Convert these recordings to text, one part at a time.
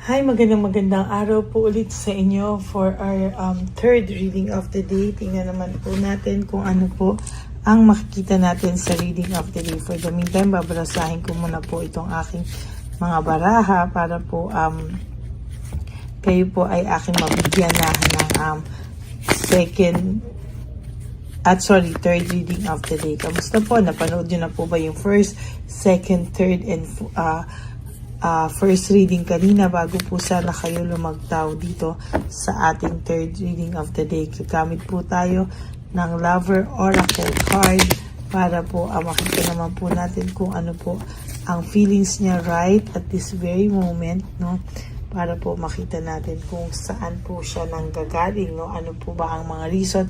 Hi, magandang araw po ulit sa inyo for our third reading of the day. Tingnan naman po natin kung ano po ang makikita natin sa reading of the day. For the meantime, babarasahin ko muna po itong aking mga baraha para po kayo po ay aking mabigyan na ng third reading of the day. Kamusta po? Napanood nyo na po ba yung first, second, third, and first reading kanina bago po sana kayo lumagtaw dito sa ating third reading of the day? Gagamit po tayo ng Lover Oracle card para po makita naman po natin kung ano po ang feelings niya right at this very moment, no? Para po makita natin kung saan po siya nanggagaling, no? Ano po ba ang mga reason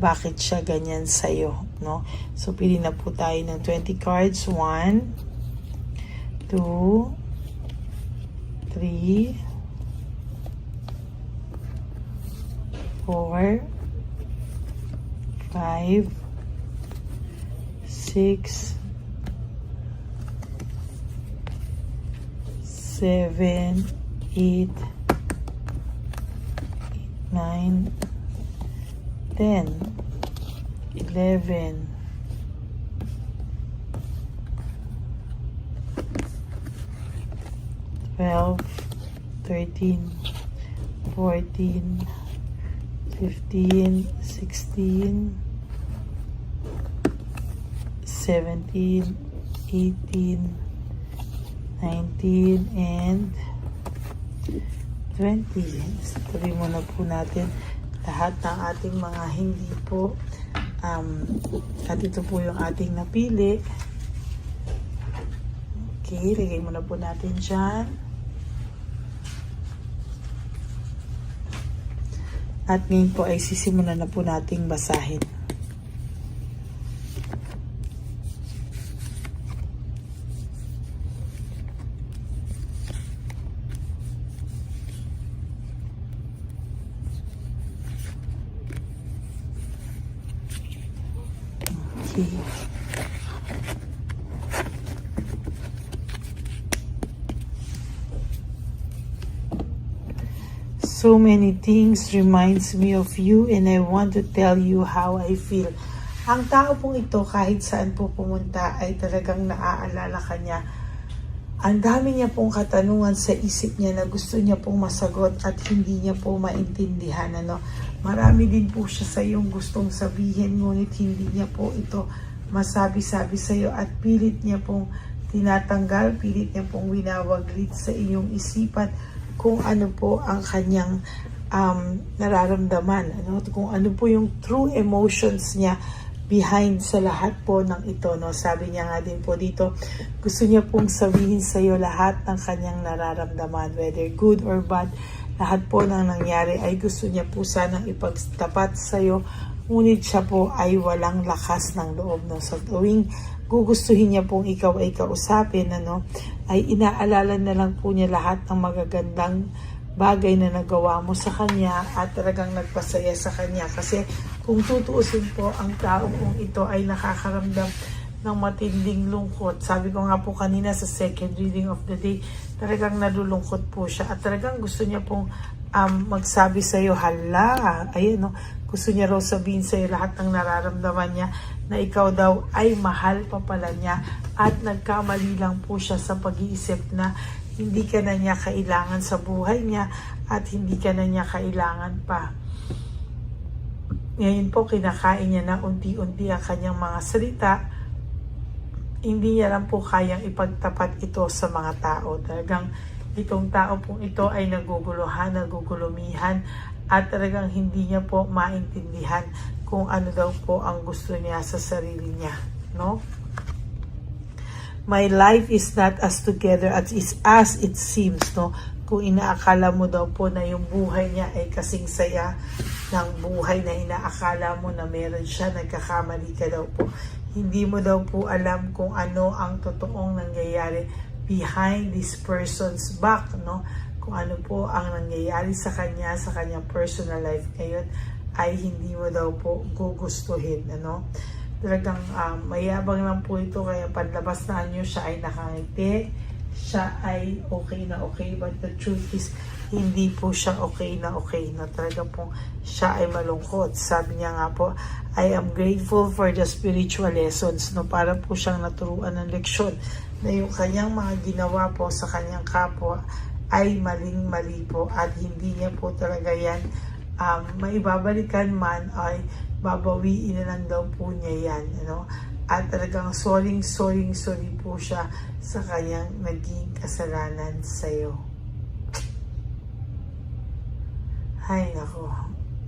bakit siya ganyan sa'yo, no? So, pili na po tayo ng 20 cards. 1, 2, 3, 4, 5, 6, 7, 8, 9, 10, 11, 12, 13, 14, 15, 16, 17, 18, 19, and 20. Tuloy muna po natin lahat ng ating mga hindi po at ito po yung ating napili. Okay, lagay muna po natin dyan. At ngayon po ay sisimulan na po nating basahin. Okay. So many things reminds me of you and I want to tell you how I feel. Ang tao pong ito kahit saan po pumunta ay talagang naaalala ka niya. Ang dami niya pong katanungan sa isip niya na gusto niya pong masagot at hindi niya po maintindihan. Marami din po siya sa iyong gustong sabihin ngunit hindi niya po ito masabi-sabi sa iyo at pilit niya pong tinatanggal, pilit niya pong winawaglit sa iyong isipan kung ano po ang kanyang nararamdaman, kung ano po yung true emotions niya behind sa lahat po ng ito, no? Sabi niya nga din po dito, gusto niya pong sabihin sa iyo lahat ng kanyang nararamdaman, whether good or bad, lahat po ng nangyari ay gusto niya po sanang ipagtapat sa iyo, ngunit siya po ay walang lakas ng loob, no? Sa tuwing gugustuhin niya pong ikaw ay kausapin, ay inaalala na lang po niya lahat ng magagandang bagay na nagawa mo sa kanya at talagang nagpasaya sa kanya. Kasi kung tutuusin po, ang tao pong ito ay nakakaramdam ng matinding lungkot. Sabi ko nga po kanina sa second reading of the day, talagang nalulungkot po siya at talagang gusto niya pong magsabi sa iyo, hala, ayun, gusto niya raw sabihin sa iyo lahat ng nararamdaman niya na ikaw daw ay mahal pa pala niya at nagkamali lang po siya sa pag-iisip na hindi ka na niya kailangan sa buhay niya at hindi ka na niya kailangan pa. Ngayon po kinakain niya na unti-unti ang kanyang mga salita. Hindi niya lang po kayang ipagtapat ito sa mga tao. Talagang itong tao pong ito ay naguguluhan, nagugulumihan at talagang hindi niya po maintindihan kung ano daw po ang gusto niya sa sarili niya, no? My life is not as together as it seems, no? Kung inaakala mo daw po na yung buhay niya ay kasing saya ng buhay na inaakala mo na meron siya, nagkakamali ka daw po. Hindi mo daw po alam kung ano ang totoong nangyayari behind this person's back, no? Kung ano po ang nangyayari sa kanyang personal life ngayon ay hindi mo daw po gugustuhin, Talagang mayabang lang po ito, kaya panlabas na nyo siya ay nakangiti, siya ay okay na okay, but the truth is hindi po siya okay na okay, no? Talaga po siya ay malungkot. Sabi niya nga po, I am grateful for the spiritual lessons, no? Para po siyang naturuan ng leksyon na yung kanyang mga ginawa po sa kanyang kapwa ay maling-mali po, at hindi niya po talaga yan maibabalikan man, ay babawiin na lang daw po niya yan, ano? At talagang sorry po siya sa kanyang naging kasalanan sa'yo. Ay, nako.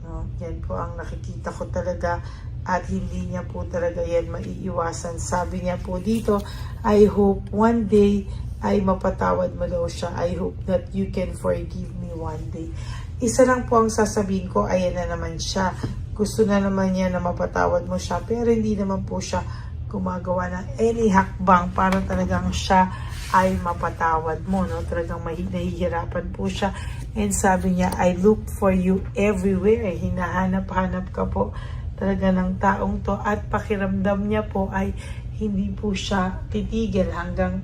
No, yan po ang nakikita ko talaga, at hindi niya po talaga yan maiiwasan. Sabi niya po dito, I hope one day ay mapatawad mo daw siya. I hope that you can forgive me one day. Isa lang po ang sasabihin ko, ayan na naman siya. Gusto na naman niya na mapatawad mo siya, pero hindi naman po siya gumagawa ng any hakbang para talagang siya ay mapatawad mo, no? Talagang nahihirapan po siya. And sabi niya, I look for you everywhere. Hinahanap-hanap ka po talaga ng taong to, at pakiramdam niya po ay hindi po siya titigil hanggang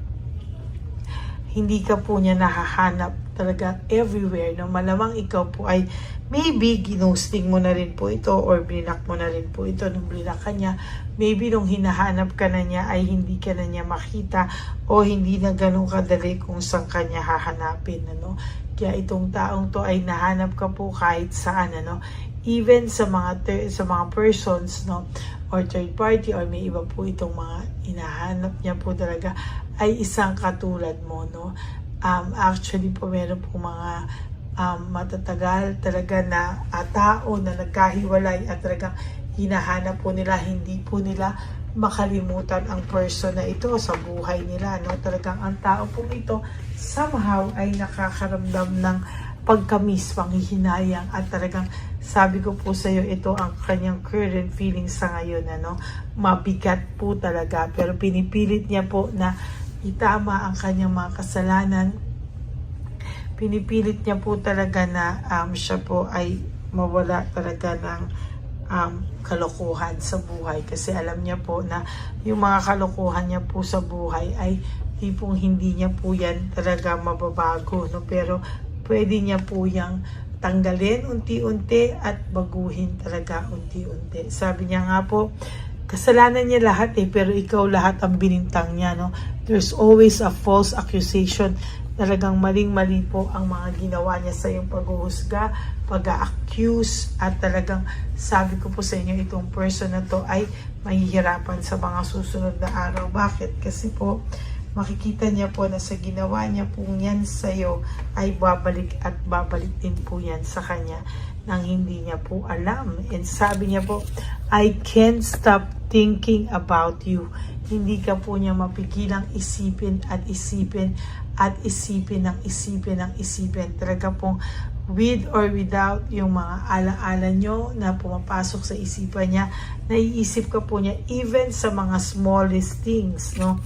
hindi ka po niya nahahanap talaga everywhere, no? Malamang ikaw po ay maybe ginosting mo na rin po ito, or blinak mo na rin po ito. Nung blinak ka niya, maybe nung hinahanap ka na niya ay hindi ka na niya makita, o hindi na ganun kadali kung saan ka niya hahanapin, ano? Kaya itong taong to ay nahanap ka po kahit saan, ano? Even sa mga persons, no, or third party, or may iba po itong mga hinahanap niya po talaga ay isang katulad mo, no? Actually po meron po mga matatagal talaga na tao na nagkahiwalay, at talagang hinahanap po nila, hindi po nila makalimutan ang person na ito sa buhay nila, no? Talagang ang tao po ito somehow ay nakakaramdam ng pagkamis, panghihinayang, at talagang sabi ko po sa iyo, ito ang kanyang current feelings sa ngayon, ano? Mabigat po talaga, pero pinipilit niya po na itama ang kanyang mga kasalanan. Pinipilit niya po talaga na siya po ay mawala talaga ng kalokohan sa buhay, kasi alam niya po na yung mga kalokohan niya po sa buhay ay tipong hindi niya po yan talaga mababago, no? Pero pwede niya po yang tanggalin unti-unti at baguhin talaga unti-unti. Sabi niya nga po, kasalanan niya lahat pero ikaw lahat ang binintang niya, no? There's always a false accusation. Talagang maling-mali po ang mga ginawa niya sa iyong paghuhusga, pag-accuse, at talagang sabi ko po sa inyo, itong person na to ay mahihirapan sa mga susunod na araw. Bakit? Kasi po, makikita niya po na sa ginawa niya po yan sa iyo ay babalik at babalik din po yan sa kanya nang hindi niya po alam. And sabi niya po, I can't stop thinking about you. Hindi ka po niya mapigilang isipin at isipin at isipin ng isipin ng isipin. Talaga pong with or without yung mga alaala nyo na pumapasok sa isipan niya, naiisip ka po niya even sa mga smallest things, no?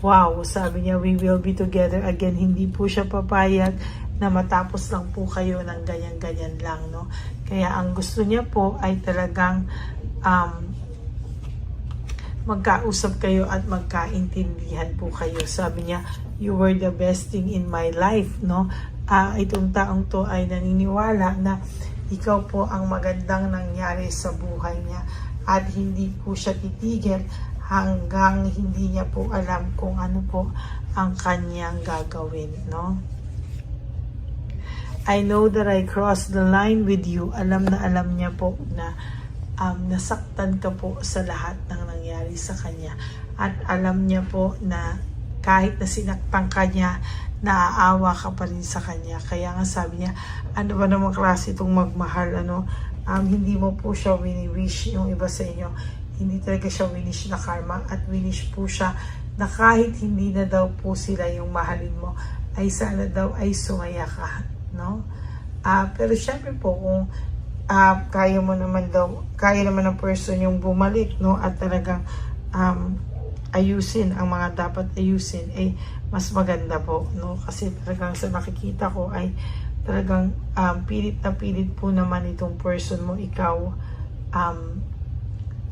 Wow, sabi niya, we will be together again. Hindi po siya papayag na matapos lang po kayo ng ganyan-ganyan lang, no? Kaya ang gusto niya po ay talagang magkausap kayo at magkaintindihan po kayo. Sabi niya, you were the best thing in my life, no? Itong taong to ay naniniwala na ikaw po ang magandang nangyari sa buhay niya, at hindi po siya titigil hanggang hindi niya po alam kung ano po ang kanyang gagawin, no? I know that I crossed the line with you. Alam na alam niya po na nasaktan ka po sa lahat ng nangyari sa kanya. At alam niya po na kahit na sinaktan ka niya, naaawa ka pa rin sa kanya. Kaya nga sabi niya, ano ba namang klase itong magmahal, ano? Hindi mo po siya wini-wish yung iba sa inyo. Hindi talaga siya winish na karma, at winish po siya na kahit hindi na daw po sila yung mahalin mo, ay sana daw ay sumaya ka, no? Pero syempre po, kung kaya naman ng person yung bumalik, no? At talagang ayusin ang mga dapat ayusin, mas maganda po, no? Kasi talagang sa nakikita ko ay talagang pilit na pilit po naman itong person mo, ikaw,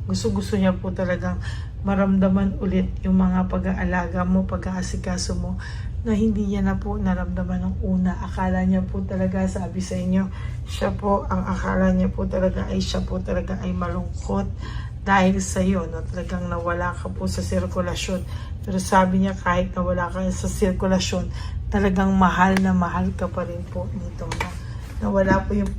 gusto niya po talagang maramdaman ulit yung mga pag-aalaga mo, pag-aasikaso mo na hindi niya na po naramdaman ng una. Akala niya po talaga, sabi sa inyo, siya po, ang akala niya po talaga ay siya po talaga ay malungkot dahil sa iyo, no? Talagang nawala ka po sa sirkulasyon. Pero sabi niya, kahit nawala ka sa sirkulasyon, talagang mahal na mahal ka pa rin po nito, no? Nawala po yung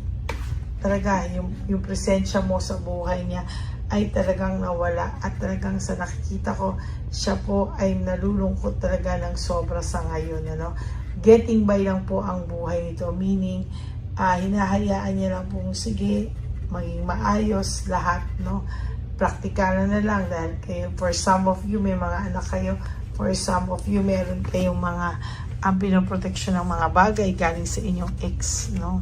talaga, yung presensya mo sa buhay niya ay talagang nawala, at talagang sa nakikita ko, siya po ay nalulungkot talaga ng sobra sa ngayon, ano? Getting by lang po ang buhay nito, meaning hinahayaan niya lang po, sige, maging maayos lahat, no? Praktikalan na lang dahil kayo, for some of you may mga anak kayo, for some of you meron kayong mga pinoproteksyon ng mga bagay galing sa inyong ex, no?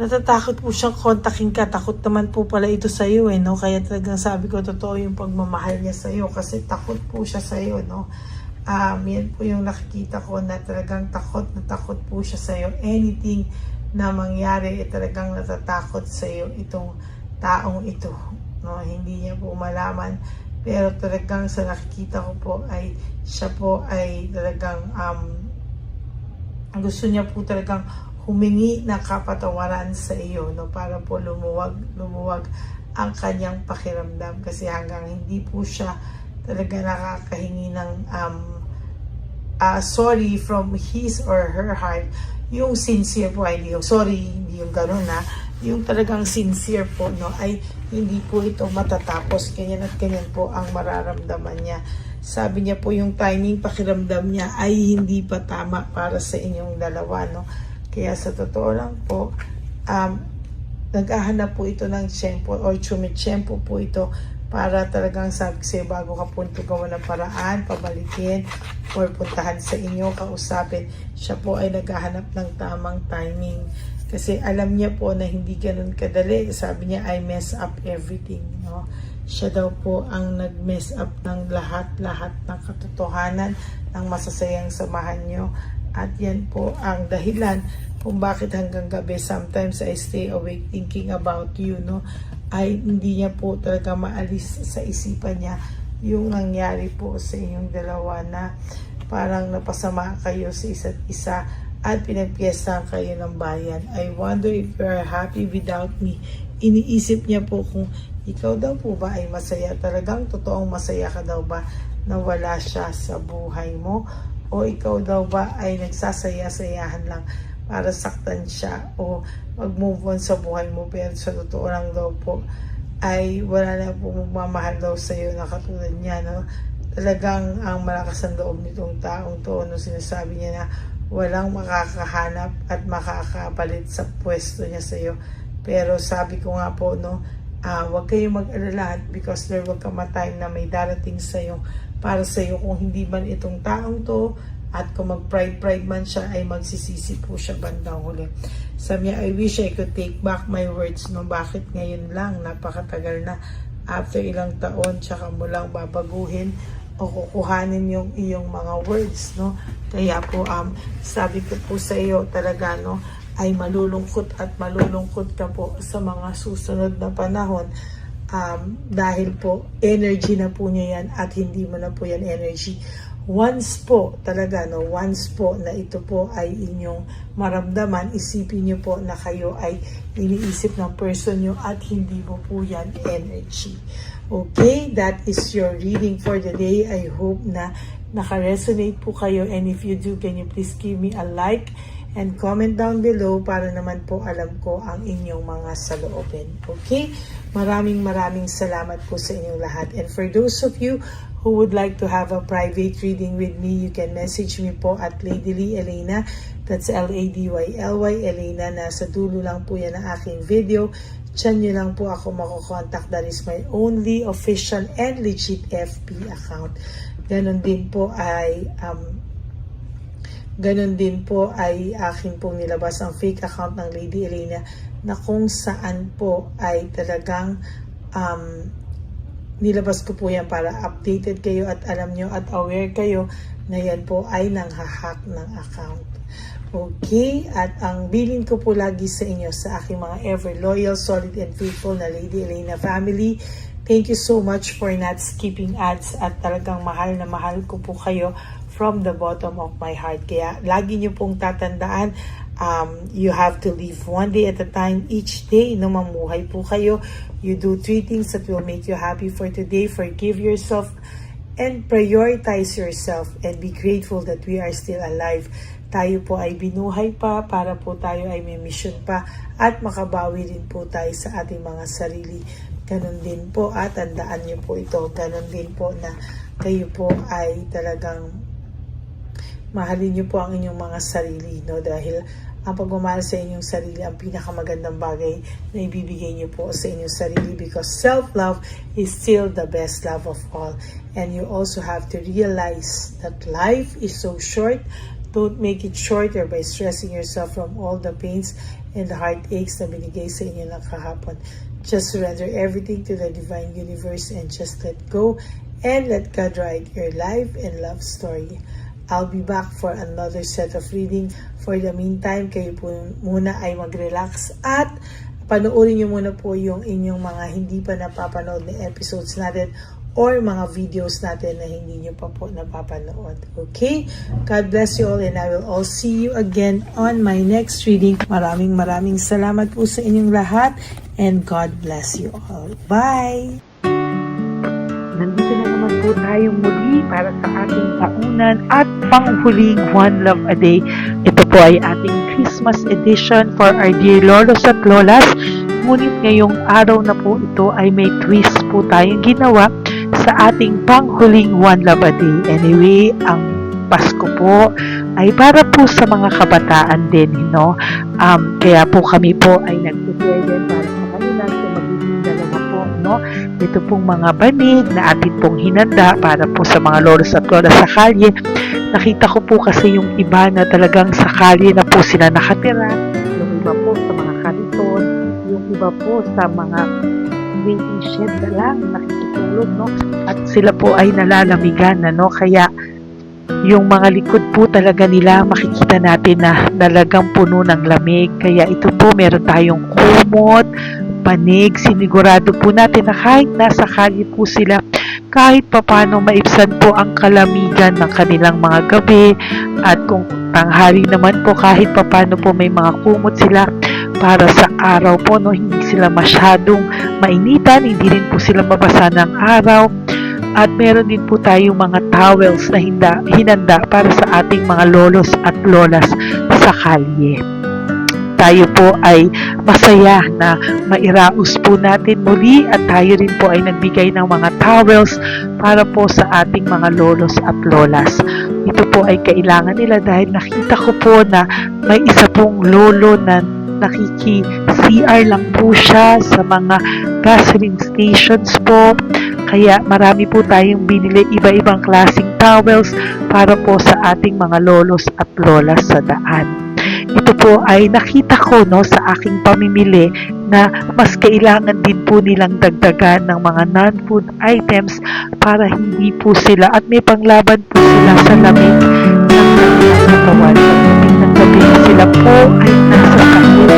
Natatakot po siyang kontakin ka. Takot naman po pala ito sa iyo, no? Kaya talagang sabi ko, totoo yung pagmamahal niya sa iyo kasi takot po siya sa iyo, no? Yan po yung nakikita ko na talagang takot na takot po siya sa iyo. Anything na mangyari, talagang natatakot sa iyo itong taong ito, no? Hindi niya po malaman, pero talagang sa nakikita ko po ay siya po ay talagang gusto niya po talagang humingi ng kapatawaran sa iyo, no? Para po lumuwag ang kanyang pakiramdam, kasi hanggang hindi po siya talaga nakakahingi ng sorry from his or her heart, yung sincere po, ay hindi yung sorry, hindi yung ganun na, yung talagang sincere po, no, ay hindi po ito matatapos, ganyan at ganyan po ang mararamdaman niya. Sabi niya po yung timing pakiramdam niya ay hindi pa tama para sa inyong dalawa, no? Kaya sa totoo lang po, naghahanap po ito ng tiyempo or tiyempo po ito para talagang sabi sa'yo, bago ka punto gawa ng paraan, pabalikin or puntahan sa inyo, kausapin. Siya po ay naghahanap ng tamang timing. Kasi alam niya po na hindi ganun kadali. Sabi niya, I mess up everything, no? Siya daw po ang nag-mess up ng lahat ng katotohanan ng masasayang samahan nyo. At yan po ang dahilan kung bakit hanggang gabi sometimes I stay awake thinking about you, no? Ay hindi niya po talaga maalis sa isipan niya yung nangyari po sa inyong dalawa, na parang napasama kayo sa isa't isa at pinagpiestahan kayo ng bayan. I wonder if you are happy without me. Iniisip niya po kung ikaw daw po ba ay masaya, talagang totoong masaya ka daw ba na wala siya sa buhay mo, o ikaw daw ba ay nagsasaya-sayahan lang para saktan siya o mag-move on sa buhay mo, pero sa totoo lang daw po ay wala na po magmamahal daw sa iyo na katulad niya, no? Talagang ang malakas ang loob nitong taong to, no? Sinasabi niya na walang makakahanap at makakapalit sa pwesto niya sa iyo. Pero sabi ko nga po, no, huwag kayong mag-alala, because there will come a time na may darating sa iyo para sa iyo, kung hindi man itong taong to, at kung mag-pride man siya, ay magsisisi po siya bandang huli. Sabi niya, I wish I could take back my words, no? Bakit ngayon lang? Napakatagal na. After ilang taon, tsaka mo lang babaguhin o kukuhanin yung iyong mga words, no? Kaya po, sabi ko po sa iyo talaga, no, ay malulungkot at malulungkot ka po sa mga susunod na panahon. Dahil po, energy na po niya yan at hindi mo na po yan energy. Once po talaga, no, once po na ito po ay inyong maramdaman, isipin niyo po na kayo ay iniisip ng person niyo at hindi mo po yan energy. Okay, that is your reading for the day. I hope na naka-resonate po kayo, and if you do, can you please give me a like and comment down below para naman po alam ko ang inyong mga saloobin. Okay? Maraming salamat po sa inyong lahat. And for those of you who would like to have a private reading with me, you can message me po at Ladyly Elena. That's Ladyly Elena. Nasa dulo lang po yan ang aking video. Diyan nyo lang po ako makokontak. That is my only official and legit FB account. Ganon din po ay akin pong nilabas ang fake account ng Lady Elena, na kung saan po ay talagang nilabas ko po yan para updated kayo at alam nyo at aware kayo na yan po ay nanghahack ng account. Okay? At ang bilin ko po lagi sa inyo, sa aking mga ever loyal, solid and faithful na Lady Elena family, thank you so much for not skipping ads, at talagang mahal na mahal ko po kayo from the bottom of my heart. Kaya lagi niyo pong tatandaan, you have to live one day at a time. Each day, no, mamuhay po kayo. You do 3 things that will make you happy for today. Forgive yourself and prioritize yourself and be grateful that we are still alive. Tayo po ay binuhay pa para po tayo ay may mission pa at makabawi din po tayo sa ating mga sarili. Ganon din po at tandaan niyo po ito. Ganon din po na kayo po ay talagang mahalin niyo po ang inyong mga sarili, no? Dahil ang pagmamahal sa inyong sarili ang pinakamagandang bagay na ibibigay niyo po sa inyong sarili, because self-love is still the best love of all. And you also have to realize that life is so short. Don't make it shorter by stressing yourself from all the pains and the heartaches na binigay sa inyo ng kahapon. Just surrender everything to the divine universe and just let go and let God write your life and love story. I'll be back for another set of reading. For the meantime, kayo po muna ay mag-relax at panoorin nyo muna po yung inyong mga hindi pa napapanood na episodes natin or mga videos natin na hindi nyo pa po napapanood. Okay? God bless you all, and I will all see you again on my next reading. Maraming salamat po sa inyong lahat, and God bless you all. Bye! Nandito na naman po tayong muli para sa ating taunan at panghuling One Love a Day. Ito po ay ating Christmas edition for our dear lolos at lolas. Ngunit ngayong araw na po ito ay may twist po tayong ginawa sa ating panghuling One Love a Day. Anyway, ang Pasko po ay para po sa mga kabataan din, no? Kaya po kami po ay nag-prepare din para sa kanila, so magiging dalawa po, no? Ito pong mga banig na atin pong hinanda para po sa mga lolos at lolas sa kalye. Nakita ko po kasi yung iba na talagang sa kalye na po sila nakatira, yung iba po sa mga kariton, yung iba po sa mga waiting shed na lang nakikitulog, no? At sila po ay nalalamigan, no? Kaya yung mga likod po talaga nila makikita natin na talagang puno ng lamig. Kaya ito po, meron tayong kumot, panig. Sinigurado po natin na kahit nasa kalye po sila, kahit papano maibsan po ang kalamigan ng kanilang mga gabi. At kung tanghali naman po, kahit papano po may mga kumot sila para sa araw po, no? Hindi sila masyadong mainitan, hindi rin po sila mabasa ng araw. At meron din po tayong mga towels na hinanda para sa ating mga lolos at lolas sa kalye. Tayo po ay masaya na mairaos po natin muli at tayo rin po ay nagbigay ng mga towels para po sa ating mga lolos at lolas. Ito po ay kailangan nila dahil nakita ko po na may isa pong lolo na nakiki-CR lang po siya sa mga gasoline stations po. Kaya marami po tayong binili iba-ibang klaseng towels para po sa ating mga lolos at lolas sa daan. Ito po ay nakita ko, no, sa aking pamimili na mas kailangan din po nilang dagdagan ng mga non-food items para hindi po sila at may panglaban po sila sa lamig ng kanilang katawan. Pagdating ng gabi sila po ay nasa sakit.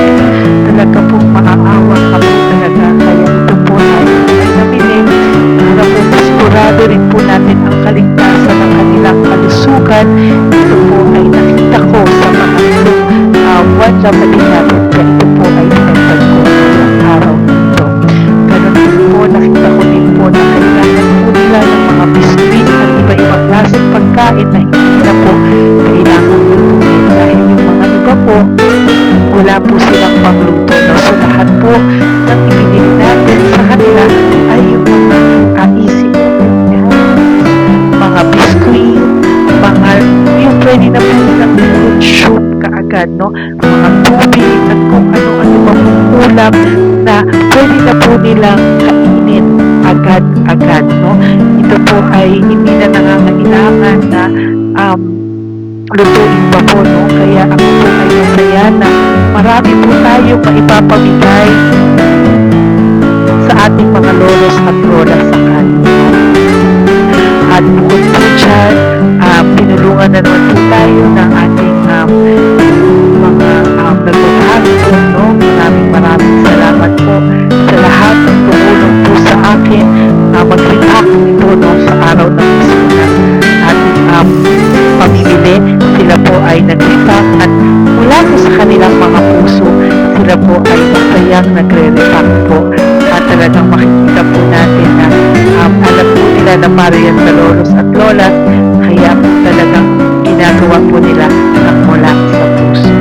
Talaga pong maaawa ka po talaga. Kaya ito po ay nabili para po masigurado rin po natin ang kaligtasan ng kanilang kalusugan. Ito po ay nakita ko sa mga One Love a Day natin. Kaya ito po ay pinagtag ko ng araw nito. Ganon din po, nakita ko din po na kailangan po nila ng mga biskuit at iba-ibang klaseng pagkain na hindi na po kailangan lutuin. Dahil yung mga iba po, wala po silang pangluto. No? So lahat po ng ibinili natin sa kanila ay yung mga easy mga biskuit, mga yung pwede na po nilang consume kaagad, no? Mga tubig at kung ano-ano pa ulam na pwede na po nilang kainin agad-agad, no? Ito po ay hindi na nangangailangan na lutuin pa po, no? Kaya ako po ay masaya na marami po tayo maipapamigay sa ating mga lolos at lolas sa kanila. At bukod po dyan, pinulungan na naman po tayo ng ating mga nagbabahan po, no? Maraming salamat po sa lahat ng tumulong po sa akin mag-react ito, no, sa araw ng Pasko na ating masayang nagre-react po. At talagang makikita po natin na alam po nila na para yan sa lolos at lolas, kaya po talagang ginagawa po nila ng mula sa puso.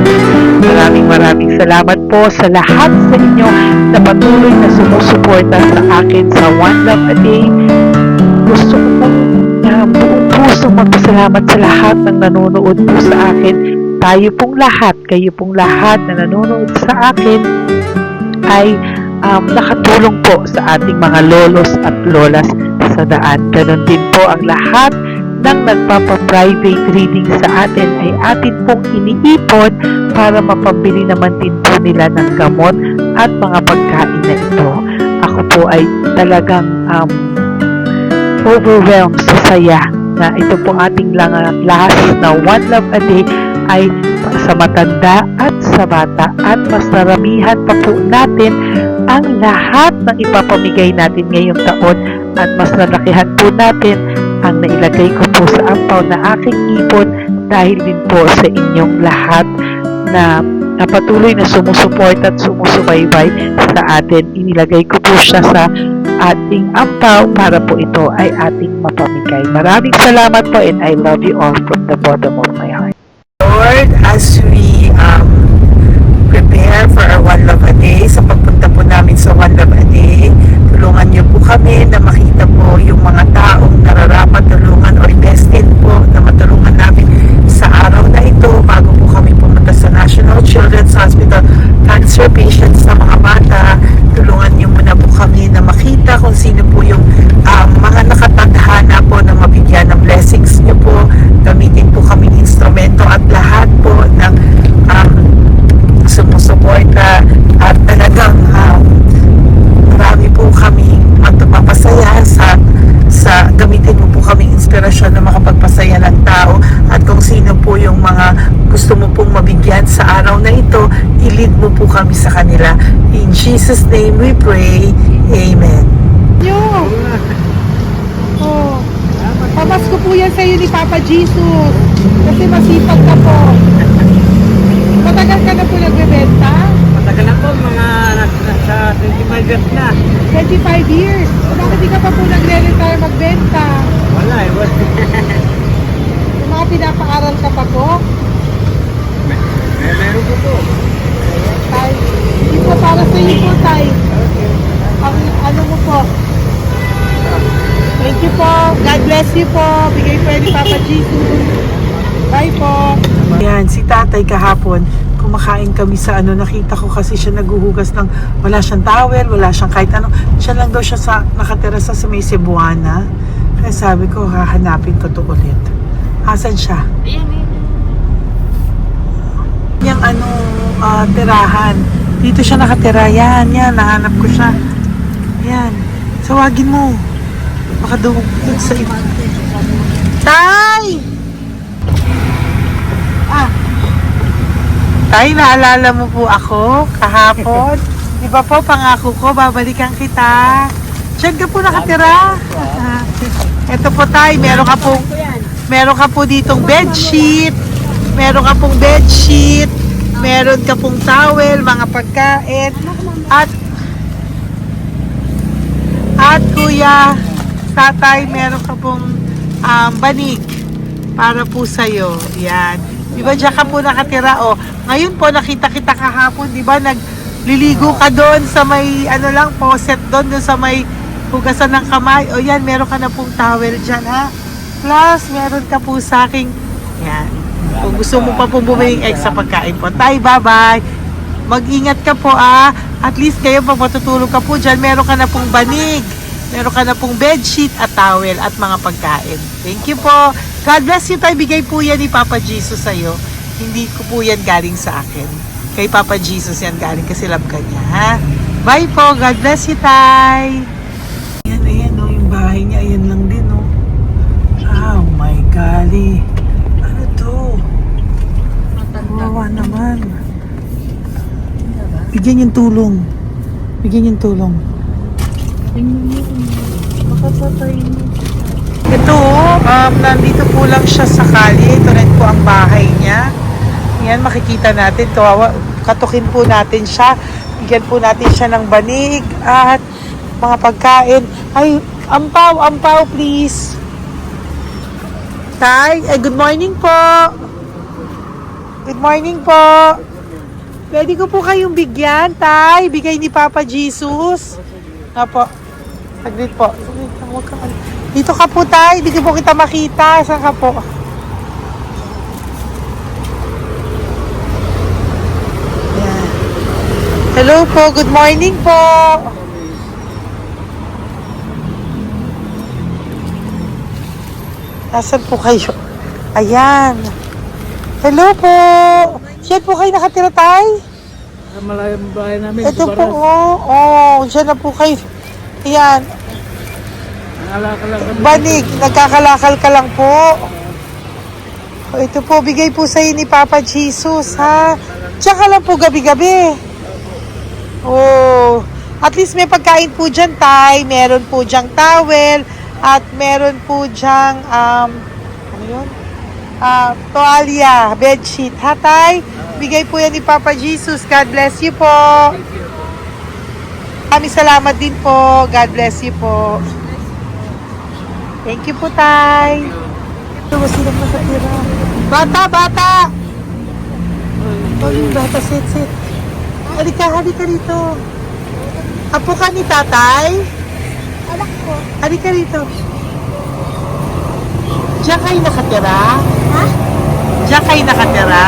Maraming salamat po sa lahat sa inyo na patuloy na sumusuporta sa akin sa One Love a Day. Gusto ko po buong puso magpasalamat sa lahat ng nanonood po sa akin. Tayo pong lahat, kayo pong lahat na nanonood sa akin ay nakatulong po sa ating mga lolos at lolas sa daan. Ganon din po ang lahat ng nagpapa-private reading sa atin ay atin pong iniipon para mapambili naman din po nila ng gamot at mga pagkain na ito. Ako po ay talagang overwhelmed sa saya na ito po ating last na One Love a Day ay sa matanda at sa bata, at mas naramihan pa po natin ang lahat ng ipapamigay natin ngayong taon, at mas nalakihan po natin ang nailagay ko po sa ampaw na aking ipon dahil din po sa inyong lahat na patuloy na sumusuporta at sumusubaybay sa atin. Inilagay ko po siya sa ating ampaw para po ito ay ating mapamigay. Maraming salamat po, and I love you all from the bottom of my heart. Lord, as we prepare for our One Love a Day, sa pagpunta po namin sa One Love a Day, tulungan niyo po kami na makita po yung mga taong nararapat tulungan or destined po na matulungan namin sa araw na ito bago po kami pumunta sa National Children's Hospital. Cancer patients na mga bata, tulungan niyo muna po kami na makita kung sino po yung mga nakatadhana po na mabigyan ng blessings niyo po. Gamitin po kaming instrumento at lahat po ng sumusuporta, at talagang marami po kami magpapasaya sa gamitin mo po kaming inspirasyon na makapagpasaya ng tao, at kung sino po yung mga gusto mo pong mabigyan sa araw na ito, i-lead mo po kami sa kanila. In Jesus' name we pray. Amen. Pamasko po yan sa'yo ni Papa Jesus. Kasi masipag ka po. Matagal ka na po nagbebenta? Matagal na po, mga nasa 25 years na. 25 years. So, bakit di ka pa po nagre-retire magbenta? Wala eh. Yung mga pinapaaral ka pa po? Meron po po. Tay, hindi po para sa iyo po, Tay. Ang ano mo po? Thank you po. God bless you po. Bigay po yan ni Papa Jesus. Bye po. Yan, si tatay kahapon, kumakain kami sa nakita ko kasi siya naguhugas ng, wala siyang towel, wala siyang kahit ano. Siya lang daw siya nakatira sa may Cebuana. Kaya sabi ko, hahanapin ko to ulit. Asan siya? Yung tirahan. Dito siya nakatira. Yan, nahanap ko siya. Yan. Tawagin mo. Baka doon sa iba. Tay! Tay, naalala mo po ako kahapon? Di ba po, pangako ko, babalikan kita. Diyan ka po nakatira. Ito po, Tay, meron ka po ditong bedsheet. Meron ka pong bedsheet. Meron ka pong towel, mga pagkain. At kuya, tatay, meron ka pong banig para po sa'yo. Yan. Di ba diyan ka po nakatira? O, ngayon po nakita kita kahapon, di ba nagliligo ka doon sa may faucet doon sa may hugasan ng kamay. O yan, meron ka na pong towel dyan, ha? Plus, meron ka po sa aking, yan. Kung gusto mo pa pong bumili extra pagkain po. Tay, bye-bye. Mag-ingat ka po, At least kayo pag matutulog ka po dyan, meron ka na pong banig. Meron ka na pong bedsheet at towel at mga pagkain. Thank you po. God bless you, Tay. Bigay po yan ni Papa Jesus sa'yo. Hindi ko po yan galing sa akin. Kay Papa Jesus yan galing kasi love ka niya, ha? Bye po. God bless you, Tay. Ayan, yung bahay niya. Ayan lang din, Oh my golly. Ano to? Kawawa naman. Bigyan yung tulong. Ito, nandito po lang siya sa kalye. Ito rin po ang bahay niya. Yan, makikita natin. Katukin po natin siya. Bigyan po natin siya ng banig at mga pagkain. Ay, ampaw, please. Tay, good morning po. Good morning po. Pwede ko po kayong bigyan, Tay. Bigay ni Papa Jesus. Apo. Saglit po. Saglit lang, huwag kang dito ka po, Tay. Hindi po kita makita. Saan ka po? Yan. Hello po. Good morning po. Nasaan po kayo? Ayan. Hello po. Diyan po kayo nakatira, Tay? Malayang bahay namin. Ito po, diyan na po kayo. Ayan. Nangalakal lang kami. Banig, nagkakalakal ka lang po. O, ito po, bigay po sa'yo ni Papa Jesus, ha? Diyan ka lang po gabi-gabi. Oh, at least may pagkain po dyan, Tay. Meron po dyang towel. At meron po dyang, ano yun? Toalya, bedsheet. Ha, Tay? Bigay po yan ni Papa Jesus. God bless you po. Maraming salamat din po. God bless you po. Thank you po, Tay. Ito ba silang nakatira? Bata! Oh, yung bata, sit. Halika dito. Apo ka ni Tatay? Anak ko. Halika rito. Diyan kayo nakatira? Ha? Diyan kayo nakatira?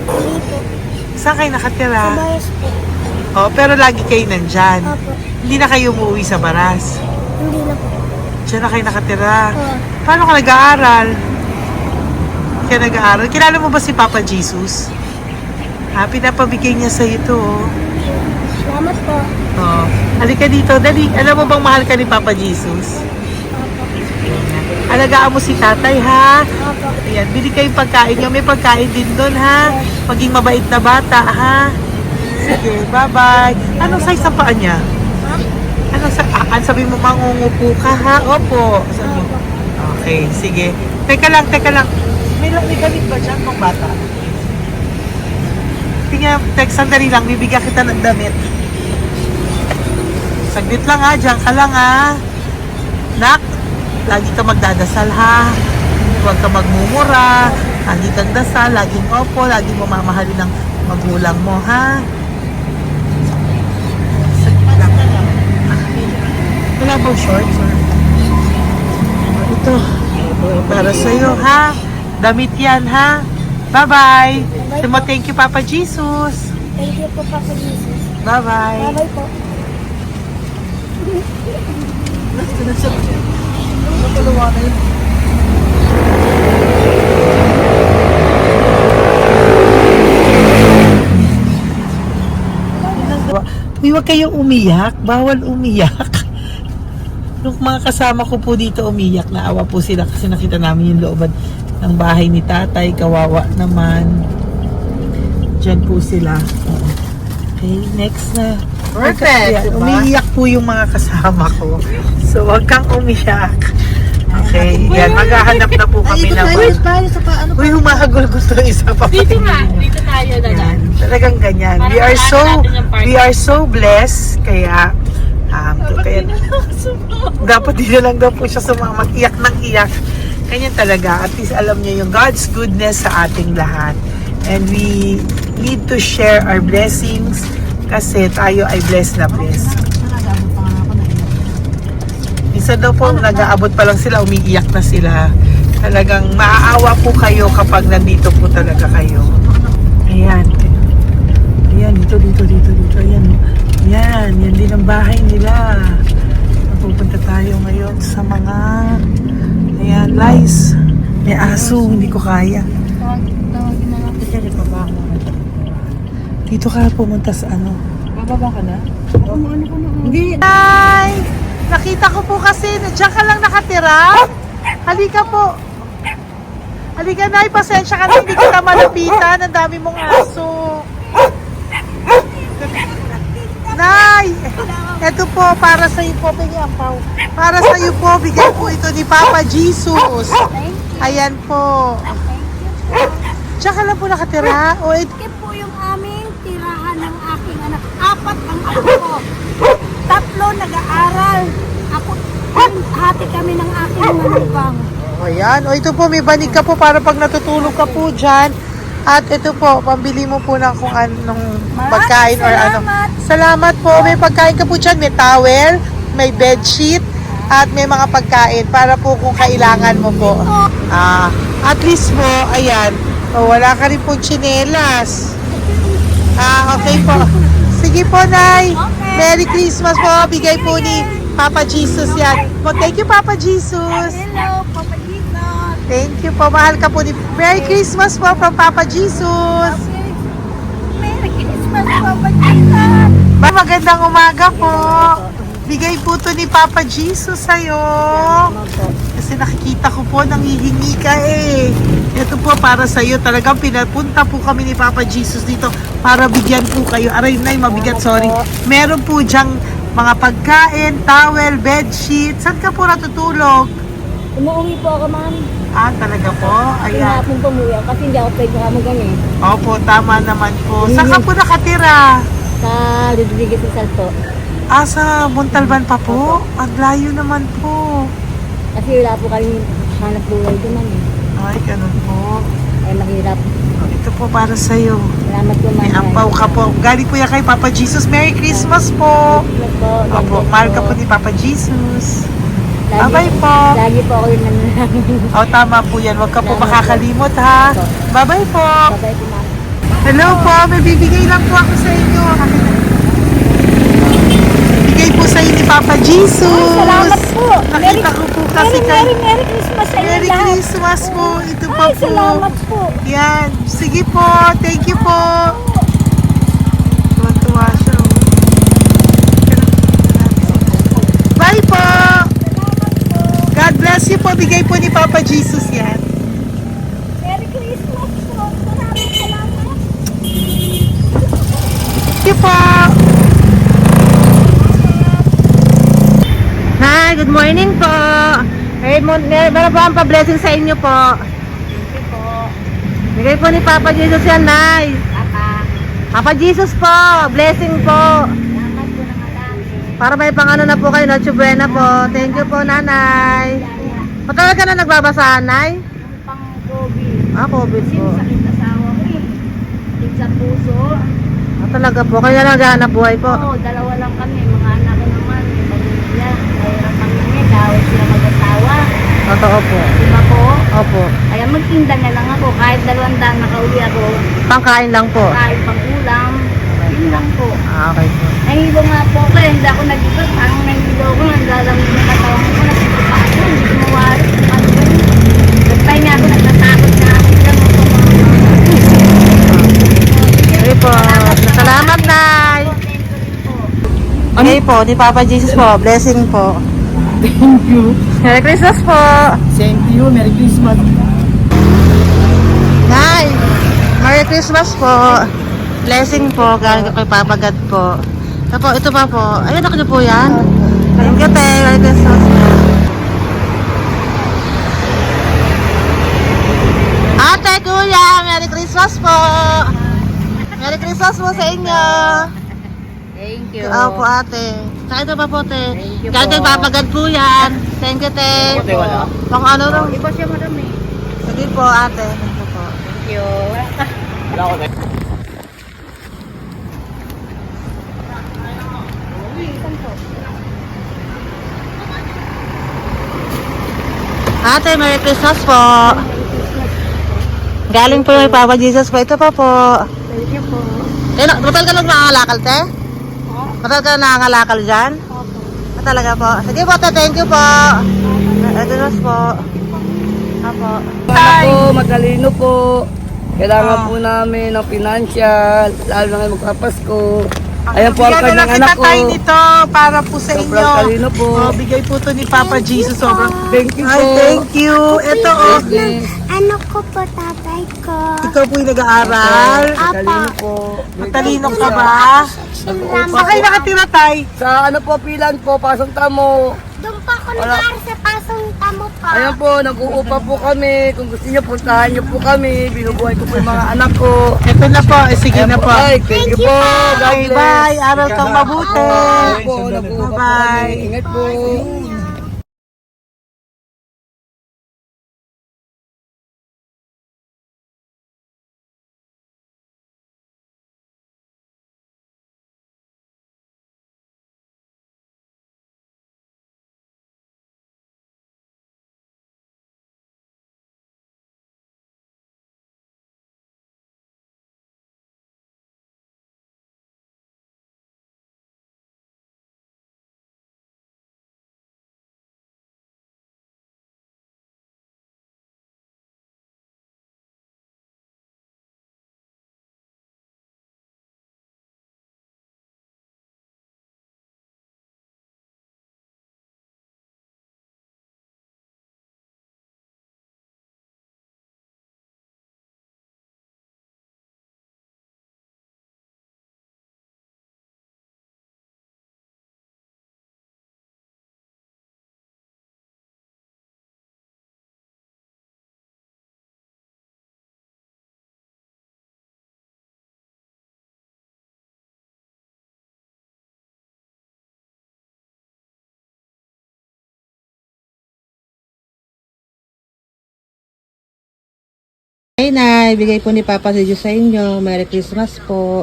Dito. Saan kayo nakatira? Bayas po. Oh, pero lagi kayo nandyan. Opo. Hindi na kayo umuwi sa Baras. Hindi na po. Diyan na kayo nakatira. Oo. Paano ka nag-aaral? Hindi ka nag-aaral. Kilala mo ba si Papa Jesus? Ha, pinapabigay niya sa'yo ito, oh. Salamat po. Oh. Halika dito, dali. Alam mo bang mahal ka ni Papa Jesus? Opo. Alagaan mo si Tatay, ha? Opo. Ayan, bili kayong pagkain nyo. May pagkain din doon, ha? Maging mabait na bata, ha? Sige, bye-bye. Anong size ang paa niya? Ha? Anong sa... sabi mo, mangungupo ka, ha? Opo. Sabi mo. Okay, sige. Teka lang. May gamit ba dyan pang bata? Tingnan, sandali lang. Bibigyan kita ng damit. Saglit lang, ha? Diyan ka lang, ha? Nak, lagi ka magdadasal, ha? Huwag ka magmumura. Lagi kang dasal, laging opo, lagi mo mamahalin ng magulang mo, ha? Saglit lang. Wala bang shorts? Ito. Para sa'yo, ha? Damit yan, ha? Bye-bye. Sabi mo, thank you, Papa Jesus. Thank you po, Papa Jesus. Bye-bye. Bye-bye po. Uy, huwag kayong umiyak. Bawal umiyak. Nung mga kasama ko po dito umiyak, naawa po sila kasi nakita namin yung looban ng bahay ni Tatay. Kawawa naman. Diyan po sila. Okay, next na. Perfect, Yan, diba? umiiyak po yung mga kasama ko. So, huwag kang umiyak. Okay, yan. Maghahanap na po kami ng... Uy, humahagol gusto isa pa. Dito tayo na lang. Yan, talagang ganyan. We are so blessed. Kaya, dapat di na lang daw po siya sumama. Iyak ng iyak. Ganyan talaga. At least alam niya yung God's goodness sa ating lahat. And we need to share our blessings kasi tayo ay blessed na blessed. Minsan daw po, nag-aabot pa lang sila, umiiyak na sila. Talagang maaawa po kayo kapag nandito po talaga kayo. Ayan. Ayan, dito. Ayan. Yan din ang bahay nila. Pupunta tayo ngayon sa mga... Ayan, lice. May aso, hindi ko kaya. Tawagin na lang. Dito ka pumunta sa ano? Bababa ka na? Hindi. Hi! Nakita ko po kasi, diyan ka lang nakatira. Halika po. Halika, Nay, pasensya ka na, hindi kita malapitan. Ang dami mong aso. Nay! Ito po, para sa iyo po, para sa iyo po, bigay po ito ni Papa Jesus. Ayan po. Diyan ka lang po nakatira. O, Ito po yung aming tirahan ng aking anak. apat ang apo ko. 3 nag-aaral. Ako, hati kami ng aking manugang. Ayan. O ito po, may banig ka po para pag natutulog ka po dyan. At ito po, pambili mo po ng kung anong pagkain or ano. Salamat po. May pagkain ka po dyan. May towel, may bedsheet, at may mga pagkain para po kung kailangan mo po. At least po, ayan. O, wala ka rin po tsinelas. Okay po. Sige po, Nay. Merry Christmas po. Bigay po ni Papa Jesus yan. Thank you, Papa Jesus. Hello, Papa Jesus. Thank you po. Mahal ka po ni... Merry Christmas po from Papa Jesus. Merry Christmas, Papa Jesus. Magandang umaga po. Bigay po to ni Papa Jesus sa'yo. Kasi nakikita ko po, nanghihingi ka eh. Ito po para sa'yo. Talagang pinapunta po kami ni Papa Jesus dito para bigyan po kayo. Aray, Nay, mabigat, sorry. Meron po dyang mga pagkain, towel, bedsheet. Saan ka po natutulog? Umuwi po ako, ma'am. Talaga po? Ayan. Pinapong pumuya kasi hindi ako pwede kamagan eh. Opo, tama naman po. Saan ka po nakatira? Sa Rodriguez sa Salto. Sa Montalban pa po? Ang layo naman po. Kasi wala po kami hanap buhay doon, ma'am eh. Ay, ganun po. Ay, mahirap. Ito po para sa'yo. Salamat po, ma'am. May ampaw ka po. Galing po yan kay Papa Jesus. Merry Christmas po. Salamat po. Opo, mahal ka po ni Papa Jesus. Lagi- Bye-bye po. Lagi po ako yung nananangin. Tama po yan. Huwag ka po Salamat po. makakalimot ha. Bye-bye po. Bye-bye po, ma'am. Hello po. May bibigay lang po ako sa inyo. Bigay po sa inyo ni Papa Jesus. Salamat po. Nakita ko po kasi kay... Merry Christmas sa inyo Merry lahat. Christmas po. Ito pa Ay, po. salamat po. Yan. Sige po. Thank you po. Tuwa-tuwa siya. Bye po. God bless you po. Bigay po ni Papa Jesus yan. Merry Christmas po. Maraming salamat. Thank you po. Hi, good morning po. Meron po ang pa-blessing sa inyo po. Thank you po. Bigay po ni Papa Jesus yan, Nay. Papa. Papa Jesus po, blessing po. Salamat po ng marami. Para may pangano na po kayo, Noche Buena po. Thank you po, Nanay. Matagal ka na nagbabasahan, Nay? Yung pang-COVID. COVID Kasi po. sakit na asawa ko eh. Sakit sa puso. Talaga po, kaya naghahanap buhay po. Oo, 2 lang kami. Mga anak ko naman. May pamilya. Mayroon kami niya. Dawit sila mag-asawa. Totoo po. Diba po? Opo. Kaya magtinda na lang ako. Kahit 200 nakauwi ako. Pangkain lang po. Kahit pang ulam. Yun lang po. Okay po. Nahilo nga po ako. Hindi ako nag-ikot. Parang nahilo ko. Naglalamig na katawan ko. Nagsipa ako. Hindi ko mawari. Ano ba yun? Nagpahinga ako. Nagtatakot na ako. Okay po. Salamat, Nay. Okay po, ni Papa Jesus po. Blessing po. Thank you. Merry Christmas po. Same to you. Merry Christmas. Nay, Merry Christmas po. Blessing po, galing ko kay Papa God po. Ito pa po. Ayun, ako po yan. Thank you, te. Merry Christmas po. Ate, kuya, Merry Christmas po. Merry Christmas po sa inyo. Thank you. Po, ate. Saka ito pa po, te. Thank you Galing kay po. Papa God po yan. Thank you, te. Pang ano rin. Iba siya madami. Sige po, ate. Thank you po. Thank you. Ate, Merry Christmas po. Galing po kay Papa Jesus po. Ito pa po. Thank you po. Matagal ka lang nangangalakal, te? Matagal ka lang nangangalakal dyan? Talaga po. Sige po, te. Thank you po. Ito po. Apo. Ako, matalino po. Kailangan po namin ng financial, lalo na ngayon magpapasko. Ayan po ang Bigyan na kanyang lang anak kita ko. tayo nito para po sa Sobrang inyo. talino po. Bigay po to ni Papa Jesus. Sobrang. Thank you Ay, po. thank you. Ito, oh. Bless. Ano ko po tatay ko? Ikaw po yung nag-aaral. Matalino po. Matalino ka ba? Saan kayo nakatira, tay? Sa ano po, pilan po, pasong tamo. Doon po ako nag-aaral sa pasong tamo po. Ayan po, nag-uupa po kami. Kung gusto niyo, puntahan niyo po kami. Binubuhay ko po yung mga anak ko. Ito na po. Sige na po. Ay, thank you po. God Okay, bless. bye. Aral kang mabuti. Ayan po, nag-uupa po Bye. kami. Ingat po. Ay, Nay, bigay po ni Papa si Diyos sa inyo. Merry Christmas po.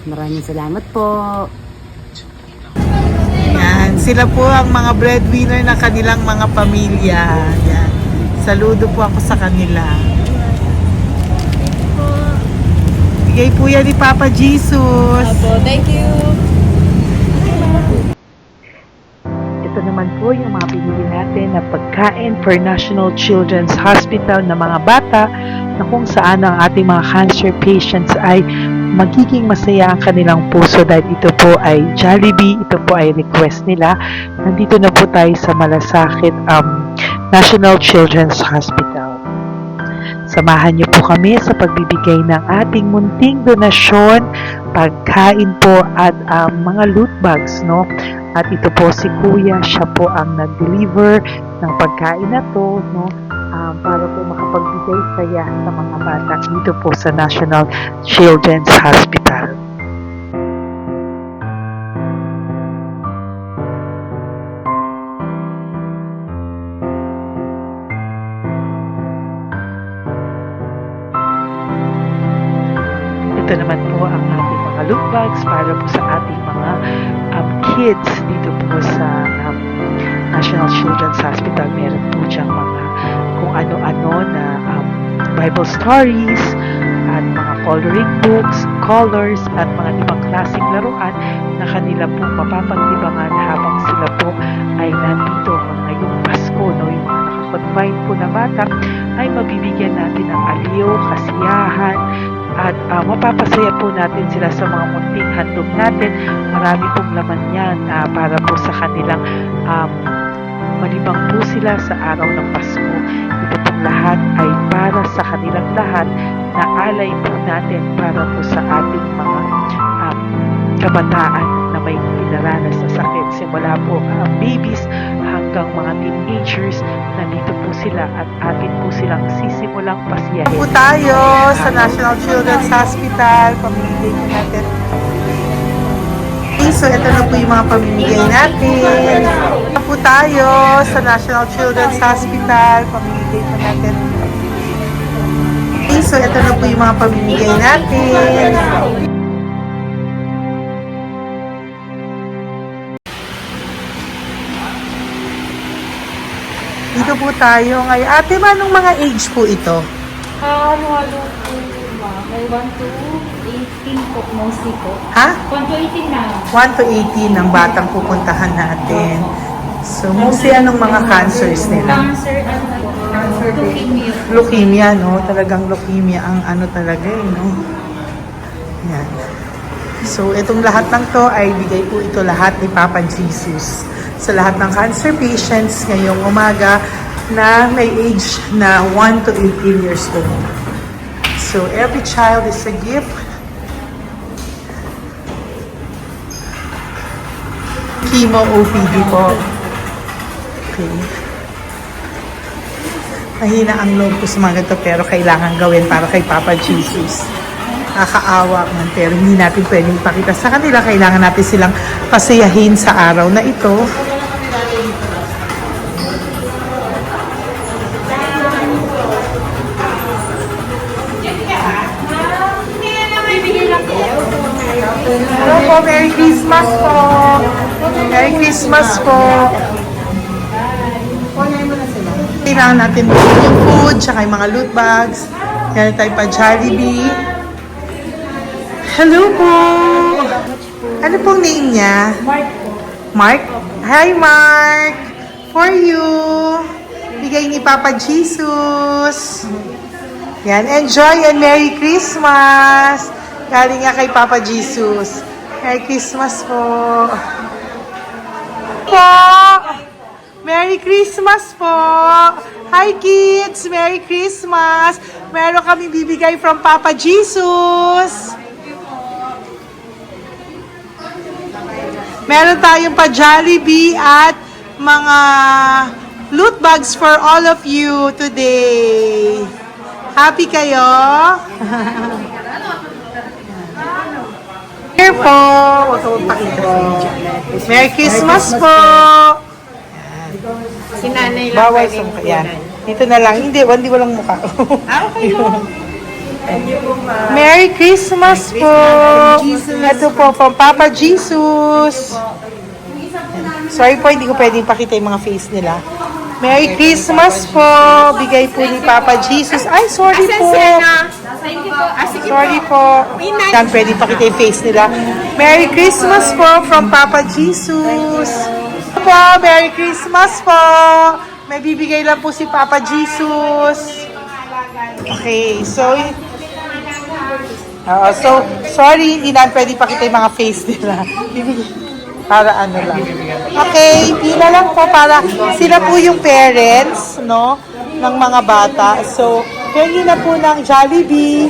Maraming salamat po. Yan. Sila po ang mga breadwinner ng kanilang mga pamilya. Yan. Saludo po ako sa kanila. Bigay po yan ni Papa Jesus. Thank you. Ito naman po yung mga binili natin na pagkain for National Children's Hospital na mga bata na kung saan ang ating mga cancer patients ay magiging masaya ang kanilang puso dahil ito po ay Jollibee, ito po ay request nila. Nandito na po tayo sa Malasakit National Children's Hospital. Samahan niyo po kami sa pagbibigay ng ating munting donasyon, pagkain po at mga loot bags, no? At ito po si Kuya, siya po ang nag-deliver ng pagkain na to, no? Para po makapagbigay saya sa mga bata dito po sa National Children's Hospital. Ito naman po ang ating mga loot bags para po sa ating mga kids dito po sa National Children's Hospital. Meron po diyang mga kung ano-ano na Bible stories at mga coloring books, colors at mga ibang klaseng laruan na kanila po mapapagdibangan habang sila po ay nandito ngayong Pasko, no? Yung mga nakakonfine po na bata ay mabibigyan natin ng aliw, kasiyahan at mapapasaya po natin sila sa mga munting handog natin. Marami pong laman yan para po sa kanilang malibang po sila sa araw ng Pasko. Ito pong lahat ay para sa kanilang lahat na alay po natin para po sa ating mga kabataan na may dinaranas na sakit. Simula po babies hanggang mga teenagers, nandito po sila at atin po silang sisimulang pasiyahin. Po tayo sa National Children's Hospital. Pamimigay po natin. So, ito na po yung mga pamimigay natin. Ito po tayo sa National Children's Hospital. Pamimigay po natin. So, ito na po yung mga pamimigay natin. Dito po tayo ngayon. Ate, anong mga age po ito? Halo-halo po, ma'am. May 1 to 18 po, mostly po. Ha? 1 to 18 na. 1 to 18 ang batang pupuntahan natin. So, mostly anong mga cancers nila? Cancer, ano po? Cancer, leukemia. Leukemia, no? Talagang leukemia ang ano talaga no? Yan. So, itong lahat ng to ay bigay po ito lahat ni Papa Jesus sa lahat ng cancer patients ngayong umaga na may age na 1 to 18 years old. So, every child is a gift. Chemo OPD po. Okay. Mahina ang loob ko sa mga ganito pero kailangan gawin para kay Papa Jesus. Nakakaawa man pero hindi natin pwedeng ipakita sa kanila. Kailangan natin silang pasayahin sa araw na ito. Hello po, Merry Christmas po! Merry Christmas po! Kailangan natin bilhin yung food, tsaka yung mga loot bags. Meron tayo pa Jollibee. Hello po! Ano pong name niya? Mark. Hi, Mark! For you! Bigay ni Papa Jesus! Yan, enjoy and Merry Christmas! Galing nga kay Papa Jesus. Merry Christmas po! Merry Christmas po! Hi kids! Merry Christmas! Meron kami bibigay from Papa Jesus! Meron tayong pa Jollibee at mga loot bags for all of you today. Happy kayo? Here po! Merry Christmas po! Si nanay lang Bawal pwedeng sa mukha. Yan. Dito na lang. Hindi walang mukha. Okay lang. Merry Christmas po! Ito po, from Papa Jesus. Sorry po, hindi ko pwedeng pakita yung mga face nila. Merry Christmas po! Bigay po ni Papa Jesus. Ay, sorry po. Sorry po. Yan, pwedeng pakita yung face nila. Merry Christmas po from Papa Jesus. Po, Merry Christmas po! May bibigay lang po si Papa Jesus. Okay, so sorry, hindi na pwede pakita yung mga face nila. Para ano lang. Okay, pila lang po para sila po yung parents, no, ng mga bata. So, pengi na po ng Jollibee,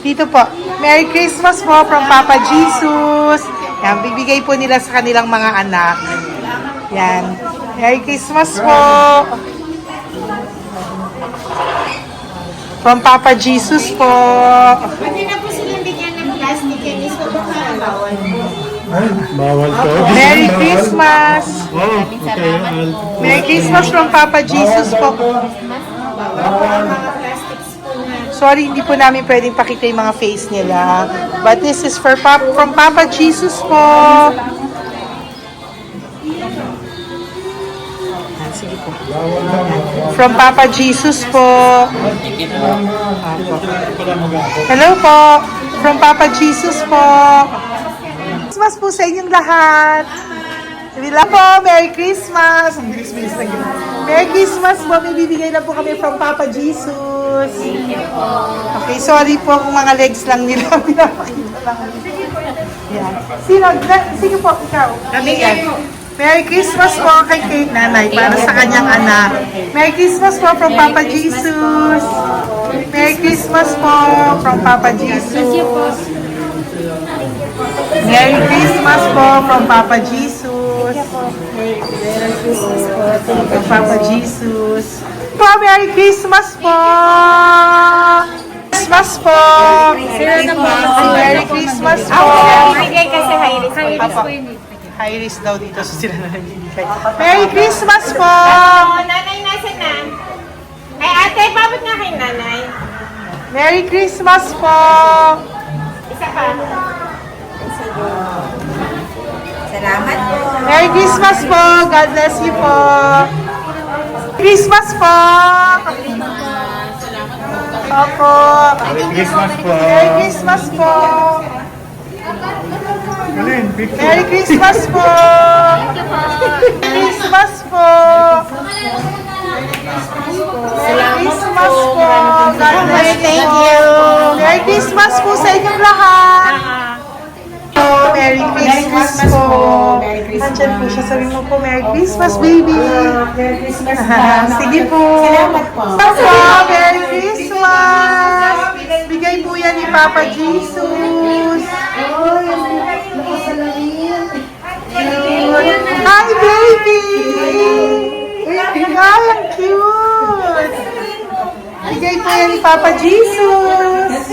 dito po. Merry Christmas po from Papa Jesus. Yan, bibigay po nila sa kanilang mga anak. Yan. Merry Christmas po. From Papa Jesus po. Pwede na po silang bigyan ng plastic and so baka bawal. Bawal to. Merry Christmas. Oh, okay. Merry Christmas from Papa Jesus po. Sorry, hindi po namin pwedeng pakita yung mga face nila. But this is from Papa Jesus po. Sige po. From Papa Jesus po. Hello po. From Papa Jesus po. Christmas po sa inyong lahat. Hello po. Merry Christmas. Merry Christmas po. May bibigay na po kami from Papa Jesus. Okay, sorry po kung mga legs lang nila. Pinapakita lang. Yan. Sino po? Ikaw. Kabigay mo. Merry Christmas po kay nanay para sa kanyang anak. Merry Christmas po from Papa Jesus. Merry Christmas po from Papa Jesus. Merry Christmas po from Papa Jesus. From Papa Jesus. Po, Merry Christmas po. Christmas po. Merry Christmas po. Bigay kasi high-risk. High-risk po yun. High risk daw dito so sila na nagbibigay. Merry Christmas po! Nanay, nasa na? Ay, ate, pabot nga kay nanay. Merry Christmas po! Isa pa. Salamat po. Merry Christmas po! God bless you po! Christmas po! Opo! Merry Christmas po. Merry Christmas po! Merry Christmas po! Merry Christmas po! Merry Christmas po! God bless you! Thank you! Merry Christmas po sa inyong lahat! Merry Christmas po! Nandiyan po siya. Sabi mo po, Merry Christmas, baby! Merry Christmas sige po! Salamat po! Merry Christmas! Bigay po yan ni Papa Jesus! Oh, yung nakasalamin! po yan ni Papa Jesus.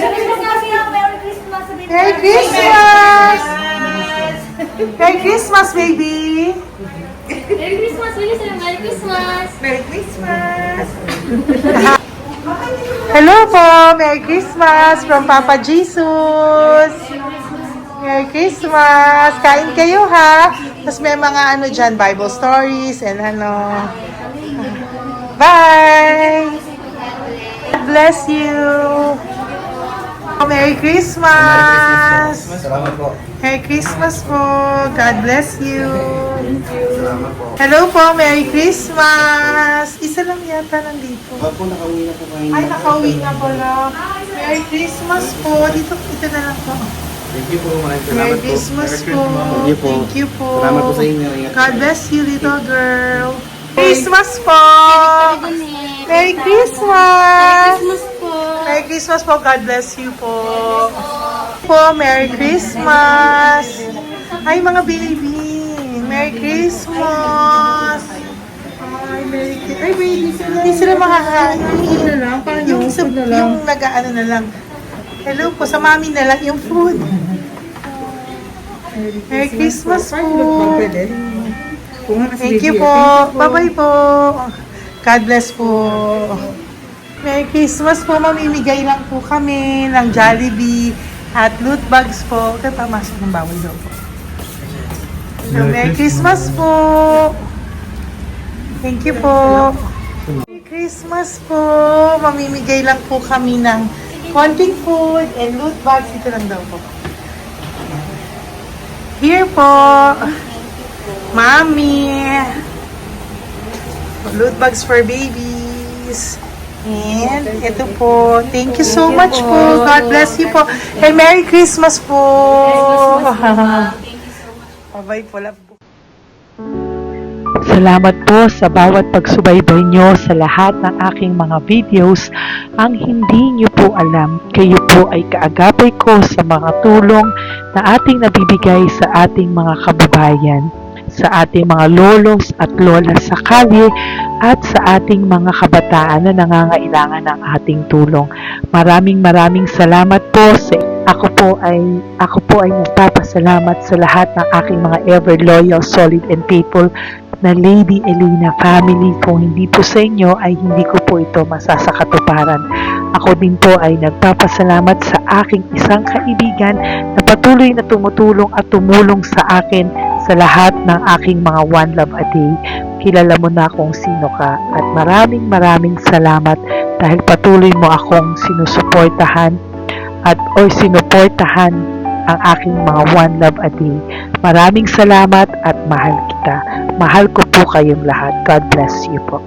Merry Christmas! Merry Christmas, baby! Merry Christmas, Willie. Merry Christmas. Merry Christmas! Hello po! Merry Christmas from Papa Jesus! Merry Christmas! Kain kayo ha! Tapos may mga ano dyan, Bible stories and ano. Bye! God bless you! Merry Christmas! Salamat po. Merry Christmas po! God bless you! Hello po! Merry Christmas! Isa lang yata nandito. Opo, nakauwi na po kayo. Ay, nakauwi na pala. Merry Christmas po! Dito na lang po. Thank you po. Maraming salamat Merry po. Christmas po! Thank you po. Thank you po! Salamat po sa inyo. Ingat God po. bless you, little girl! Christmas po! Merry Christmas! Christmas po. Merry Christmas po. God bless you po. Merry Christmas. Ay, mga baby. Merry Christmas. Ay, Merry Christmas. Ay, baby sila. Hindi sila makakain. Yung nag-ano na lang. Hello po, sa mami na lang yung food. Merry Christmas po. Thank you po. Bye-bye po. God bless po. Merry Christmas po. Mamimigay lang po kami ng Jollibee at loot bags po. Kaya pamasok ng bawal daw po. So, Merry Christmas po. Thank you po. Merry Christmas po. Mamimigay lang po kami ng konting food and loot bags. Ito lang daw po. Here po. Mommy. Loot bags for babies. And ito po. Thank you so much po. God bless you po. And Merry Christmas po. Bye-bye po. Love po. Salamat po sa bawat pagsubaybay nyo sa lahat ng aking mga videos. Ang hindi nyo po alam, kayo po ay kaagapay ko sa mga tulong na ating nabibigay sa ating mga kababayan, sa ating mga lolos at lola sa kalye at sa ating mga kabataan na nangangailangan ng ating tulong. Maraming salamat po sa ako po ay nagpapasalamat sa lahat ng aking mga ever loyal, solid and faithful na Lady Elena family. Kung hindi po sa inyo ay hindi ko po ito masasakatuparan. Ako din po ay nagpapasalamat sa aking isang kaibigan na patuloy na tumutulong at tumulong sa akin sa lahat ng aking mga One Love a Day. Kilala mo na kung sino ka at maraming salamat dahil patuloy mo akong sinusuportahan sinuportahan ang aking mga One Love a Day. Maraming salamat at mahal kita. Mahal ko po kayong lahat. God bless you po.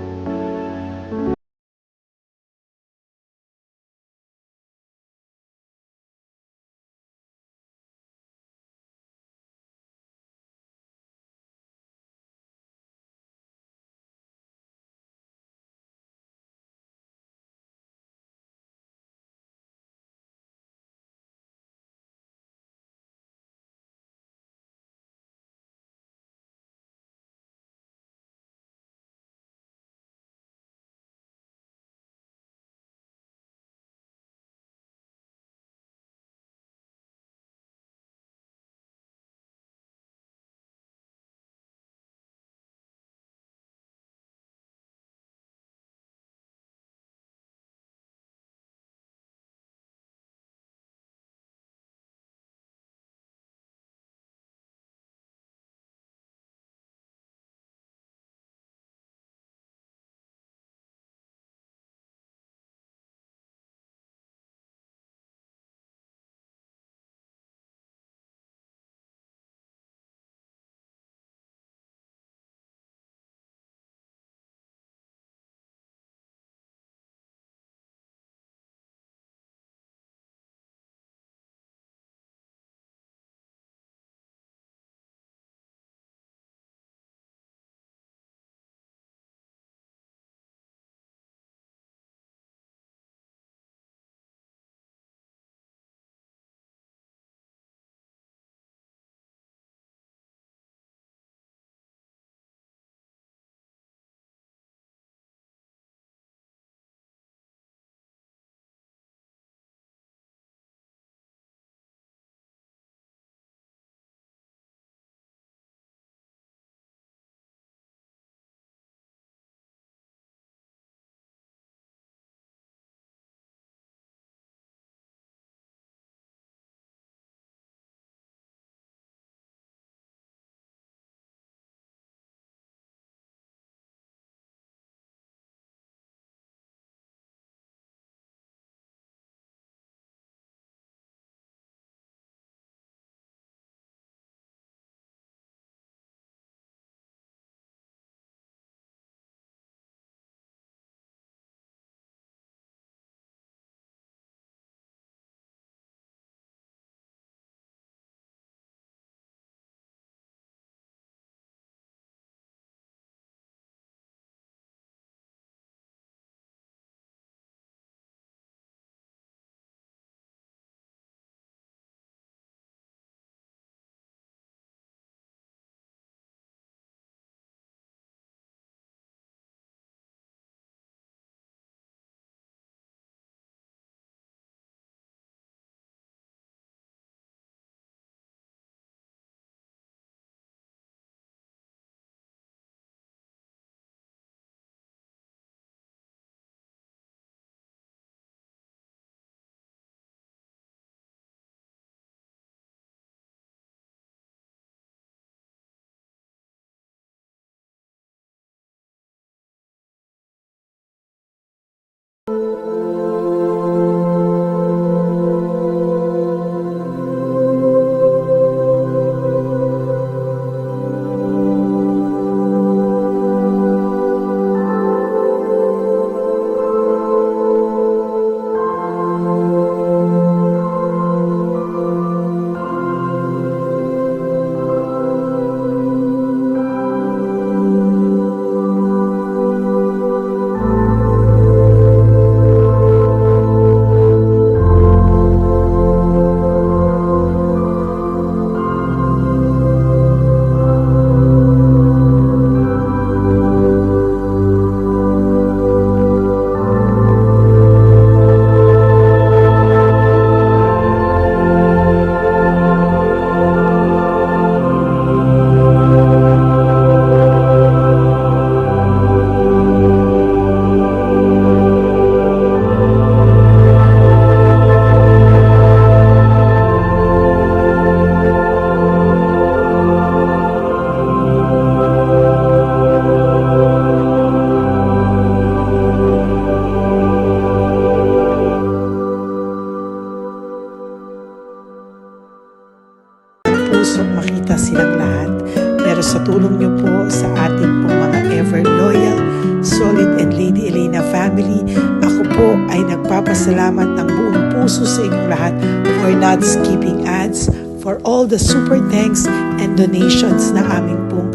nagpapasalamat ng buong puso sa inyong lahat for not skipping ads, for all the super thanks and donations na aming pong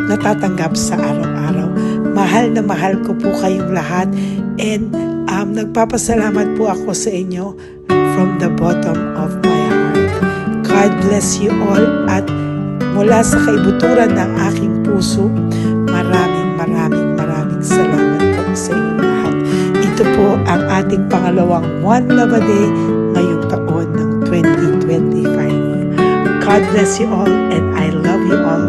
natatanggap sa araw-araw. Mahal na mahal ko po kayong lahat, and nagpapasalamat po ako sa inyo from the bottom of my heart. God bless you all, at mula sa kaibuturan ng aking puso, maraming salamat po sa inyong lahat. Ito po ang ating pangalawang One Love a Day ngayong taon ng 2025. God bless you all, and I love you all